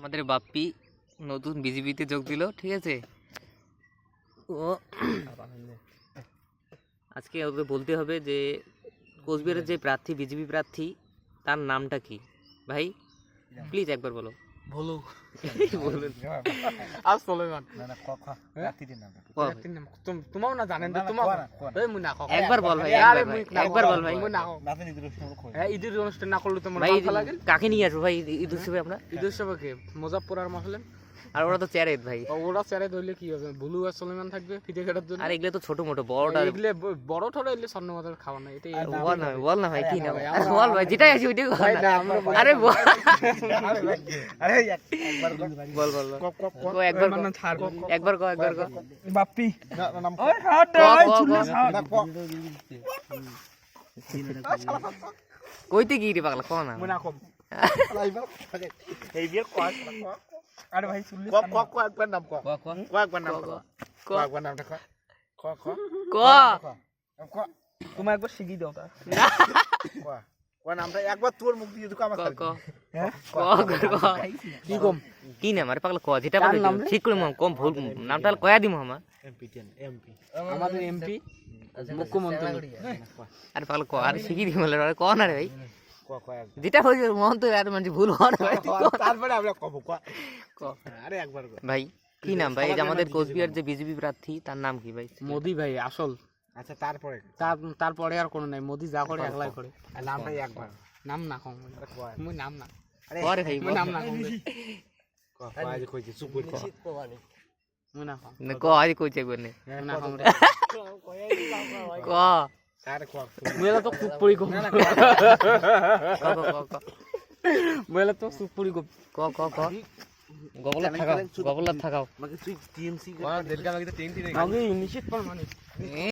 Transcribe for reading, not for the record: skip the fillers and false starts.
আমাদের বাপ্পি নতুন বিজেপিতে যোগ দিল, ঠিক আছে। ও আজকে ওকে বলতে হবে যে কোচবিহারের যে প্রার্থী, বিজেপি প্রার্থী, তার নামটা কি ভাই? প্লিজ একবার বলো। বলো বলুন। আজ সুলেমান না না প্রার্থীদের নাম তোমাও না জানেন তো তোমাও এই মুই না কও একবার বল ভাই, আরে মুই একবার বল ভাই। মুই না কও নাতে নিজের অনুষ্ঠান কই হ্যাঁ ঈদের অনুষ্ঠান না করলে তোমার ভাই ভালো লাগে। কাকে নিয়ে আসবো ভাই ঈদ উৎসবে আমরা? ঈদ উৎসবে কে মুজাফফর আর মাসলেম, আর ওরা তো চ্যারেদ ভাই। ওরা চেয়ারে ধরলে কি হবে? ভুলু আর সুলেমান থাকবে ফিতে কাটার জন্য। আর এগুলো তো ছোট মোটো, বড়টা এগুলো বড় ঠড় এলে স্বর্ণমাতার খাওয়া না, এটাই বল না ভাই, কি নাম? বল ভাই, যেটাই আছে ওইটাই বল না। আরে বল, আরে একবার বল বল কো একবার কো, একবার কো, একবার কো। বাপ্পি নাম ওই হাট কইতে কি রে পাগলা, কো না। মুই না কম এই বিয়ের কয় আরে ভাই শুনলি ক একবার নাম ক একবার নাম ক একবার নামটা ক ক তোমার একবার শিখি দাও তা ক নামটা একবার তোর মুখ দিয়ে দুটো আমার ক হ্যাঁ ক ক কি কম কি নাম? আরে পাগলা ক, যেটা বলে ঠিক করে কম ভুল নামটা কয়া দিমু আমা। এমপি আমাদের এমপি মুখ্যমন্ত্রী। আরে পাগলা ক, আরে শিখি দিমু রে, ক না রে ভাই, ক যেটা হইছে মন তো আর মানে ভুল হওয়ার ভাই। তারপরে আমরা কব ক আরে একবার ক ভাই, কি নাম ভাই? এই যে আমাদের কোচবিহার যে বিজেপি প্রার্থী, তার নাম কি ভাই? মোদি ভাই আসল। আচ্ছা তারপরে তারপরে আর কোনো নাই, মোদি যা করে একলাই করে। নামটাই একবার নাম না কম মুই নাম না করে ভাই, মুই নাম না কম ক আজ কইছি চুপ করে মুই না কম ক আজ কইছে একবার নে, মুই না কম ক আরে ক মুইলা তো খুব পড়ি কম ক মুইলা তো খুব পড়ি কম ক ক ক গবলা থাকাও, গবলা থাকাও। আমাকে তুই টিএমসি আগে নিশ্চিত মানে